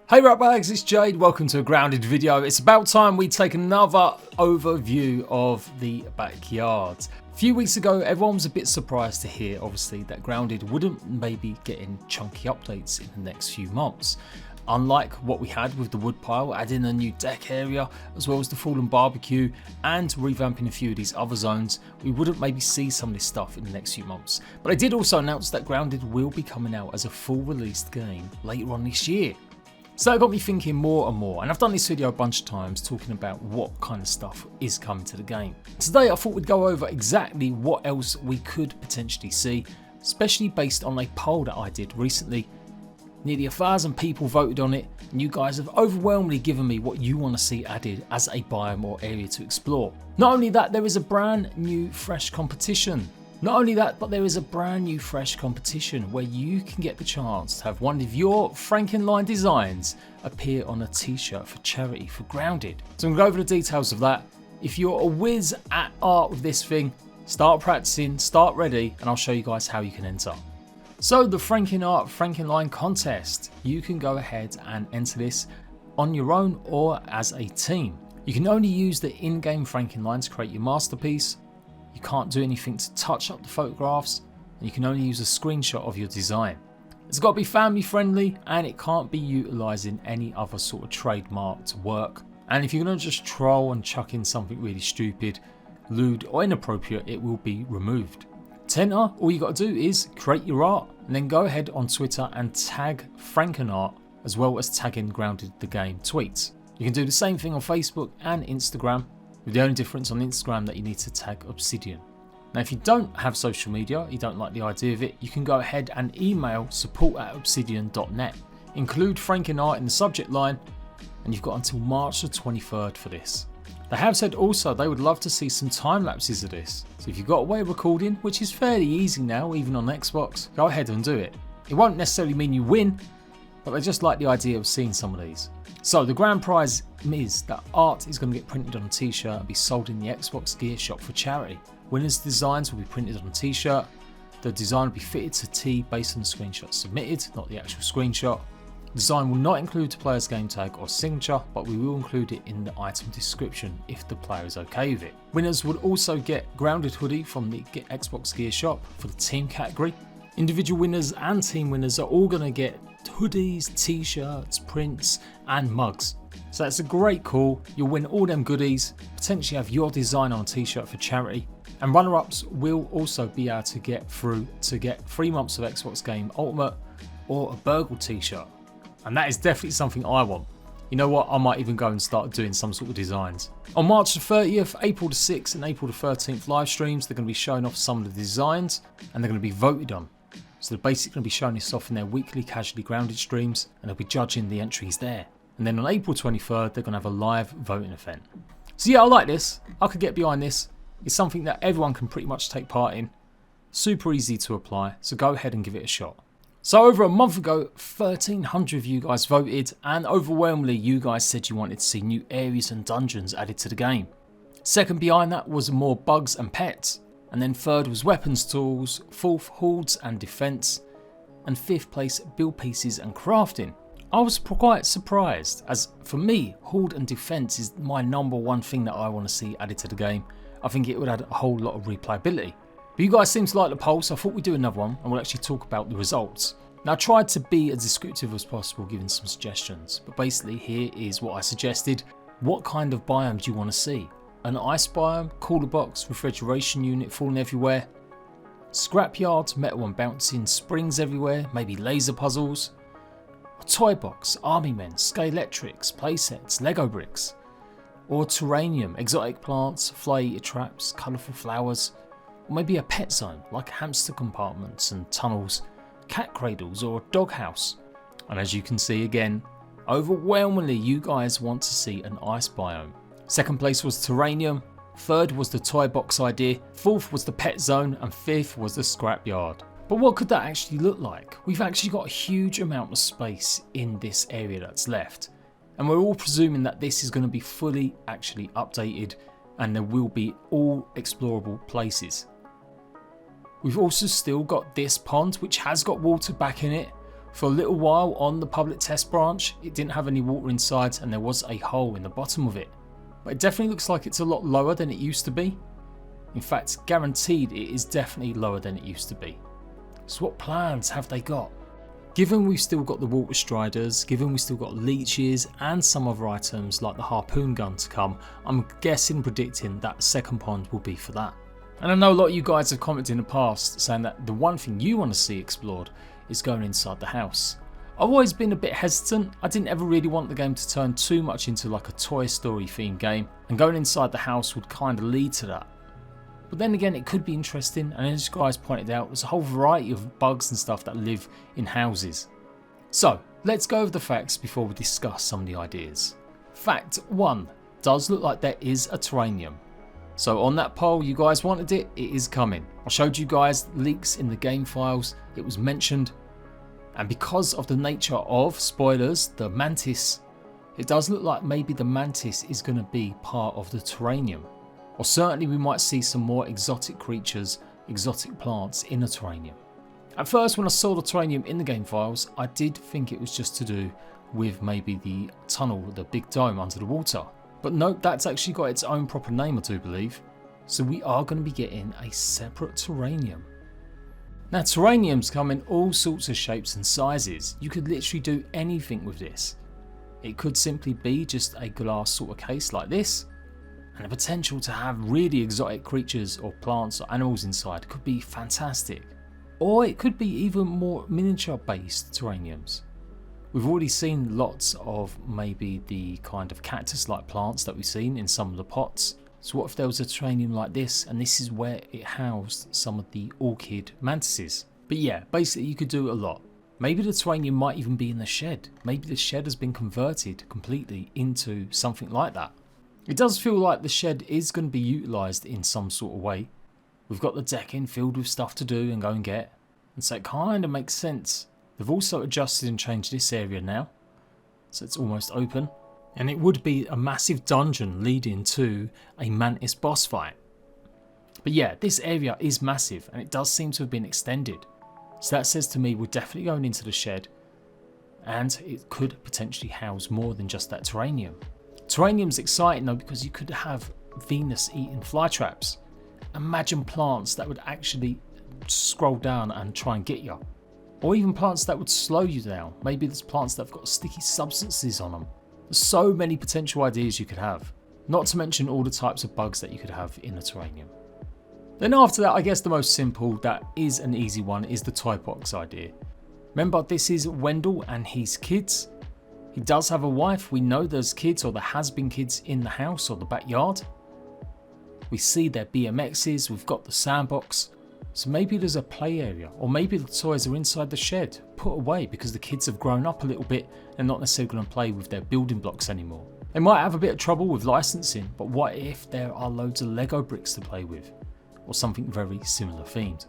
Hey ratbags, it's Jade, welcome to a grounded video. It's about time we take another overview of the backyard. A few weeks ago, everyone was a bit surprised to hear, obviously, that grounded wouldn't maybe get in chunky updates in the next few months. Unlike what we had with the woodpile, adding a new deck area, as well as the fallen barbecue, and revamping a few of these other zones, we wouldn't maybe see some of this stuff in the next few months. But I did also announce that grounded will be coming out as a full released game later on this year. So that got me thinking more and more, and I've done this video a bunch of times talking about what kind of stuff is coming to the game. Today I thought we'd go over exactly what else we could potentially see, especially based on a poll that I did recently. Nearly 1,000 people voted on it, and you guys have overwhelmingly given me what you want to see added as a biome or area to explore. Not only that, there is a brand new fresh competition. Not only that, but there is a brand new fresh competition where you can get the chance to have one of your Frankenline designs appear on a t-shirt for charity for Grounded. So I'm going to go over the details of that. If you're a whiz at art with this thing, start practicing, start ready, and I'll show you guys how you can enter. So the Frankenline contest, you can go ahead and enter this on your own or as a team. You can only use the in-game Frankenline to create your masterpiece. You can't do anything to touch up the photographs, and you can only use a screenshot of your design. It's got to be family friendly, and it can't be utilising any other sort of trademarked work. And if you're going to just troll and chuck in something really stupid, lewd or inappropriate, it will be removed. To enter, all you got to do is create your art, and then go ahead on Twitter and tag Frankenart, as well as tagging Grounded the Game tweets. You can do the same thing on Facebook and Instagram, with the only difference on Instagram that you need to tag Obsidian. Now if you don't have social media, you don't like the idea of it, you can go ahead and email support@obsidian.net. Include Frankenart in the subject line, and you've got until March the 23rd for this. They have said also they would love to see some time lapses of this, so if you've got a way of recording, which is fairly easy now even on Xbox, go ahead and do it. It won't necessarily mean you win, but they just like the idea of seeing some of these. So the grand prize is that art is going to get printed on a t-shirt and be sold in the Xbox Gear shop for charity. Winners' designs will be printed on a t-shirt. The design will be fitted to T based on the screenshot submitted, not the actual screenshot. The design will not include the player's game tag or signature, but we will include it in the item description if the player is okay with it. Winners would also get Grounded hoodie from the Xbox Gear shop for the team category. Individual winners and team winners are all going to get hoodies, t-shirts, prints and mugs. So that's a great call. You'll win all them goodies, potentially have your design on a t-shirt for charity, and runner-ups will also be able to get 3 months of Xbox Game Ultimate or a Burgle t-shirt. And that is definitely something I want. You know what, I might even go and start doing some sort of designs. On March the 30th, April the 6th and April the 13th live streams, they're going to be showing off some of the designs and they're going to be voted on. So they're basically going to be showing this off in their weekly Casually Grounded streams, and they'll be judging the entries there. And then on April 23rd, they're going to have a live voting event. So yeah, I like this. I could get behind this. It's something that everyone can pretty much take part in. Super easy to apply, so go ahead and give it a shot. So over a month ago, 1,300 of you guys voted, and overwhelmingly you guys said you wanted to see new areas and dungeons added to the game. Second behind that was more bugs and pets. And then third was weapons tools, fourth hordes and defense, and fifth place build pieces and crafting. I was quite surprised, as for me, horde and defense is my #1 thing that I want to see added to the game. I think it would add a whole lot of replayability. But you guys seem to like the poll, so I thought we'd do another one and we'll actually talk about the results. Now I tried to be as descriptive as possible giving some suggestions, but basically here is what I suggested. What kind of biome do you want to see? An ice biome, cooler box, refrigeration unit falling everywhere, scrapyard, metal and bouncing springs everywhere, maybe laser puzzles, a toy box, army men, scalextrics, playsets, Lego bricks, or terranium, exotic plants, fly-eater traps, colourful flowers, or maybe a pet zone like hamster compartments and tunnels, cat cradles or a doghouse. And as you can see again, overwhelmingly you guys want to see an ice biome. Second place was terranium, third was the toy box idea, fourth was the pet zone, and fifth was the scrapyard. But what could that actually look like? We've actually got a huge amount of space in this area that's left, and we're all presuming that this is going to be fully actually updated and there will be all explorable places. We've also still got this pond which has got water back in it, For a little while on the public test branch, it didn't have any water inside and there was a hole in the bottom of it. But it definitely looks like it's a lot lower than it used to be. In fact, guaranteed it is definitely lower than it used to be. So what plans have they got? Given we've still got the water striders, given we've still got leeches and some other items like the harpoon gun to come, I'm guessing, predicting that second pond will be for that. And I know a lot of you guys have commented in the past saying that the one thing you want to see explored is going inside the house. I've always been a bit hesitant. I didn't ever really want the game to turn too much into like a Toy Story themed game, and going inside the house would kind of lead to that. But then again, it could be interesting, and as you guys pointed out, there's a whole variety of bugs and stuff that live in houses. So let's go over the facts before we discuss some of the ideas. Fact 1, does look like there is a terranium. So on that poll, you guys wanted it, it is coming. I showed you guys leaks in the game files, it was mentioned, and because of the nature of, spoilers, the mantis, it does look like maybe the mantis is going to be part of the terranium. Or certainly we might see some more exotic creatures, exotic plants in the terranium. At first when I saw the terranium in the game files, I did think it was just to do with maybe the tunnel, the big dome under the water. But nope, that's actually got its own proper name, I do believe. So we are going to be getting a separate terranium. Now terraniums come in all sorts of shapes and sizes. You could literally do anything with this. It could simply be just a glass sort of case like this. And the potential to have really exotic creatures or plants or animals inside could be fantastic. Or it could be even more miniature based terraniums. We've already seen lots of maybe the kind of cactus like plants that we've seen in some of the pots. So what if there was a terranium like this and this is where it housed some of the orchid mantises? But yeah, basically you could do a lot. Maybe the terranium might even be in the shed. Maybe the shed has been converted completely into something like that. It does feel like the shed is going to be utilised in some sort of way. We've got the decking filled with stuff to do and go and get, and so it kind of makes sense. They've also adjusted and changed this area now, so it's almost open, and it would be a massive dungeon leading to a mantis boss fight. But yeah, this area is massive and it does seem to have been extended, so that says to me we're definitely going into the shed, and it could potentially house more than just that terranium. Terranium's exciting though because you could have Venus eating fly traps. Imagine plants that would actually scroll down and try and get you. Or even plants that would slow you down. Maybe there's plants that have got sticky substances on them. There's so many potential ideas you could have. Not to mention all the types of bugs that you could have in a terranium. Then after that, I guess the most simple, that is an easy one, is the toy box idea. Remember, this is Wendell and his kids. He does have a wife. We know there's kids, or there has been kids in the house or the backyard. We see their BMXs, we've got the sandbox. So maybe there's a play area, or maybe the toys are inside the shed, put away because the kids have grown up a little bit and not necessarily going to play with their building blocks anymore. They might have a bit of trouble with licensing, but what if there are loads of Lego bricks to play with? Or something very similar themed.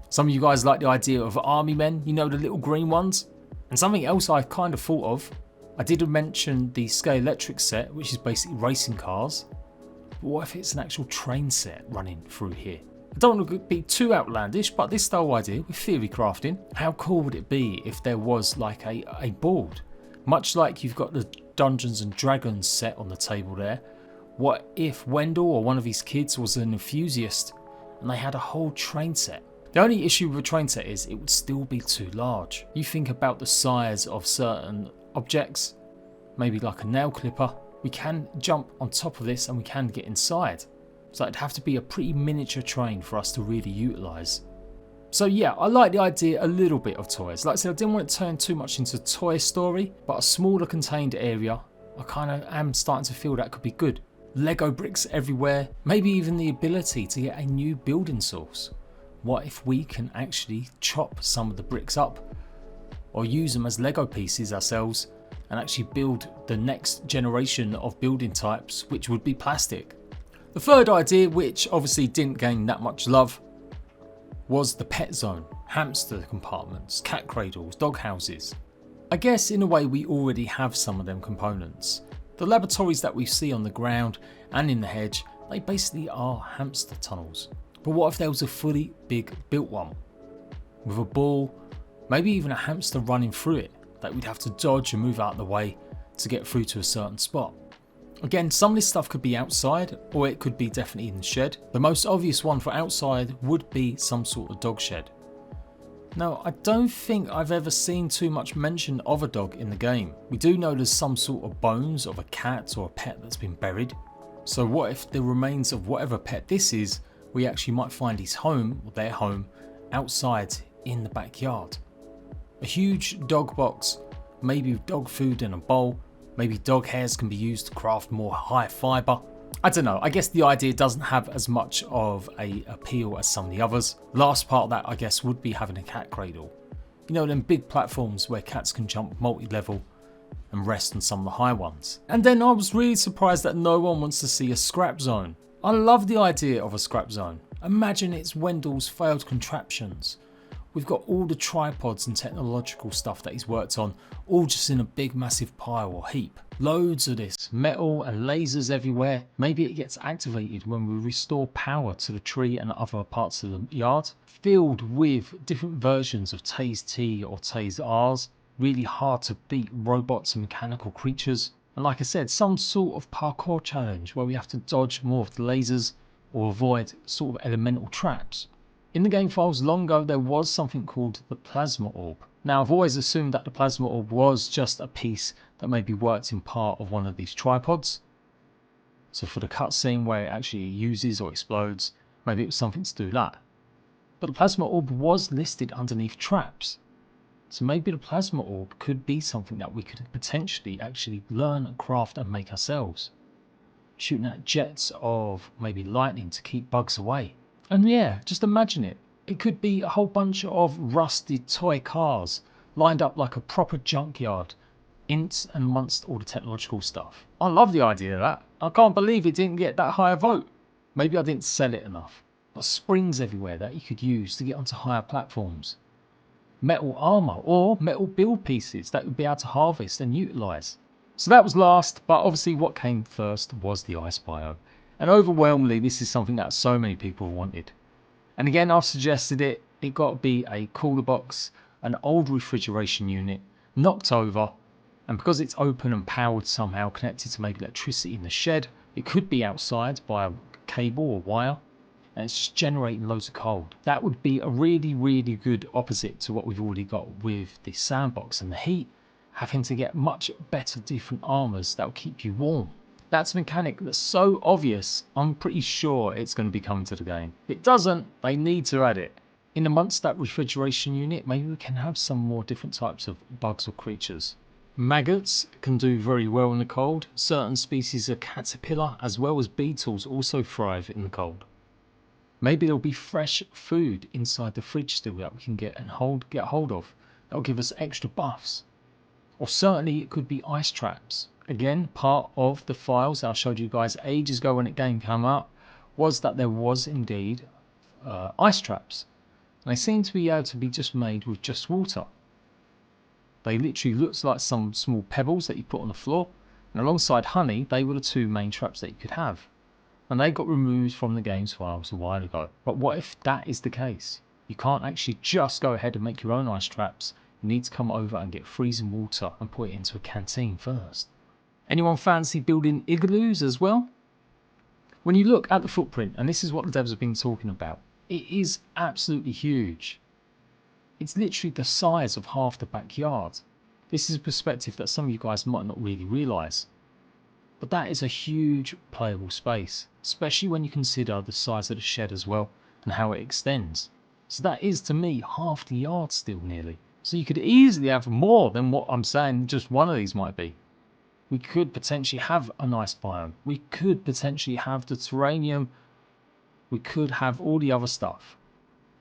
Some of you guys like the idea of army men, you know, the little green ones. And something else I kind of thought of, I did mention the Scale Electric set, which is basically racing cars. But what if it's an actual train set running through here? I don't want to be too outlandish, but this style idea with theory crafting, how cool would it be if there was like a board? Much like you've got the Dungeons and Dragons set on the table there. What if Wendell or one of his kids was an enthusiast and they had a whole train set? The only issue with a train set is it would still be too large. You think about the size of certain objects, maybe like a nail clipper. We can jump on top of this and we can get inside. So it'd have to be a pretty miniature train for us to really utilise. So yeah, I like the idea a little bit of toys. Like I said, I didn't want it to turn too much into Toy Story, but a smaller contained area, I kind of am starting to feel that could be good. Lego bricks everywhere, maybe even the ability to get a new building source. What if we can actually chop some of the bricks up or use them as Lego pieces ourselves and actually build the next generation of building types, which would be plastic. The third idea, which obviously didn't gain that much love, was the pet zone, hamster compartments, cat cradles, dog houses. I guess in a way we already have some of them components. The laboratories that we see on the ground and in the hedge, they basically are hamster tunnels. But what if there was a fully big built one? With a ball, maybe even a hamster running through it that we'd have to dodge and move out of the way to get through to a certain spot. Again, some of this stuff could be outside, or it could be definitely in the shed. The most obvious one for outside would be some sort of dog shed. Now, I don't think I've ever seen too much mention of a dog in the game. We do know there's some sort of bones of a cat or a pet that's been buried. So what if the remains of whatever pet this is, we actually might find his home, or their home, outside in the backyard. A huge dog box, maybe with dog food in a bowl, maybe dog hairs can be used to craft more high fibre. I don't know, I guess the idea doesn't have as much of a appeal as some of the others. Last part of that I guess would be having a cat cradle. You know, them big platforms where cats can jump multi-level and rest on some of the high ones. And then I was really surprised that no one wants to see a scrap zone. I love the idea of a scrap zone. Imagine it's Wendell's failed contraptions. We've got all the tripods and technological stuff that he's worked on, all just in a big massive pile or heap. Loads of this metal and lasers everywhere. Maybe it gets activated when we restore power to the tree and other parts of the yard. Filled with different versions of Tase T or Tase Rs. Really hard to beat robots and mechanical creatures. And like I said, some sort of parkour challenge where we have to dodge more of the lasers or avoid sort of elemental traps. In the game files long ago there was something called the plasma orb. Now I've always assumed that the plasma orb was just a piece that maybe worked in part of one of these tripods. So for the cutscene where it actually uses or explodes, maybe it was something to do with that. But the plasma orb was listed underneath traps. So maybe the plasma orb could be something that we could potentially actually learn, craft and make ourselves. Shooting at jets of maybe lightning to keep bugs away. And yeah, just imagine it. It could be a whole bunch of rusted toy cars lined up like a proper junkyard, in and amongst all the technological stuff. I love the idea of that. I can't believe it didn't get that high a vote. Maybe I didn't sell it enough. But springs everywhere that you could use to get onto higher platforms. Metal armour or metal build pieces that would be able to harvest and utilise. So that was last, but obviously what came first was the ice biome. And overwhelmingly this is something that so many people wanted. And again I've suggested it got to be a cooler box, an old refrigeration unit, knocked over, and because it's open and powered somehow, connected to maybe electricity in the shed, it could be outside by a cable or wire, and it's just generating loads of cold. That would be a really, really good opposite to what we've already got with the sandbox and the heat, having to get much better different armours that will keep you warm. That's a mechanic that's so obvious, I'm pretty sure it's going to be coming to the game. If it doesn't, they need to add it. In amongst that refrigeration unit, maybe we can have some more different types of bugs or creatures. Maggots can do very well in the cold. Certain species of caterpillar as well as beetles also thrive in the cold. Maybe there'll be fresh food inside the fridge still that we can get hold of. That'll give us extra buffs. Or certainly it could be ice traps. Again, part of the files I showed you guys ages ago when the game came out was that there was indeed ice traps. And they seem to be able to be just made with just water. They literally looked like some small pebbles that you put on the floor, and alongside honey they were the two main traps that you could have. And they got removed from the game's files a while ago. But what if that is the case? You can't actually just go ahead and make your own ice traps. You need to come over and get freezing water and put it into a canteen first. Anyone fancy building igloos as well? When you look at the footprint, and this is what the devs have been talking about, it is absolutely huge. It's literally the size of half the backyard. This is a perspective that some of you guys might not really realise. But that is a huge playable space, especially when you consider the size of the shed as well and how it extends. So that is to me half the yard still nearly. So you could easily have more than what I'm saying just one of these might be. We could potentially have a nice biome. We could potentially have the terranium. We could have all the other stuff.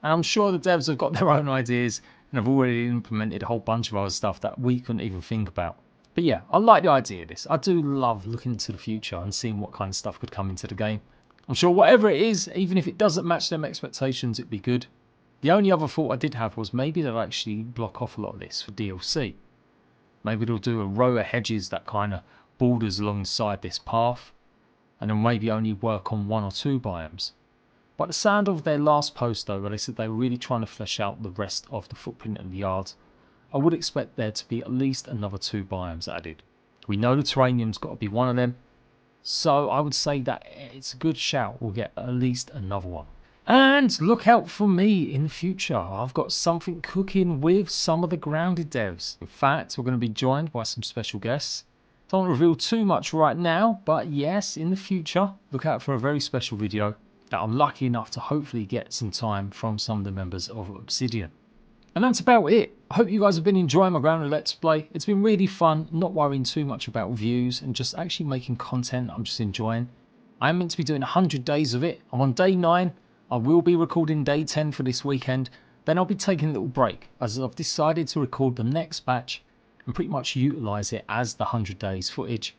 And I'm sure the devs have got their own ideas and have already implemented a whole bunch of other stuff that we couldn't even think about. But yeah, I like the idea of this. I do love looking into the future and seeing what kind of stuff could come into the game. I'm sure whatever it is, even if it doesn't match them expectations, it'd be good. The only other thought I did have was maybe they'll actually block off a lot of this for DLC. Maybe they'll do a row of hedges that kind of borders alongside this path, and then maybe only work on one or two biomes. By the sound of their last post though, where they said they were really trying to flesh out the rest of the footprint of the yard, I would expect there to be at least another 2 biomes added. We know the terranium's got to be one of them, so I would say that it's a good shout we'll get at least another one. And look out for me in the future. I've got something cooking with some of the Grounded devs. In fact, we're going to be joined by some special guests. Don't want to reveal too much right now, but yes, in the future, look out for a very special video that I'm lucky enough to hopefully get some time from some of the members of Obsidian. And that's about it. I hope you guys have been enjoying my Grounded Let's Play. It's been really fun, not worrying too much about views and just actually making content I'm just enjoying. I am meant to be doing 100 days of it. I'm on day 9. I will be recording day 10 for this weekend. Then I'll be taking a little break as I've decided to record the next batch and pretty much utilise it as the 100 days footage.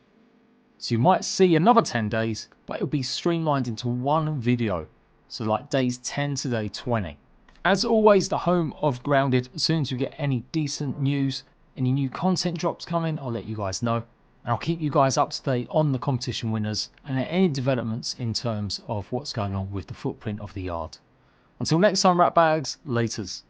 So you might see another 10 days, but it'll be streamlined into one video. So like days 10 to day 20. As always, the home of Grounded. As soon as we get any decent news, any new content drops coming, I'll let you guys know. And I'll keep you guys up to date on the competition winners and any developments in terms of what's going on with the footprint of the yard. Until next time, rat bags, laters.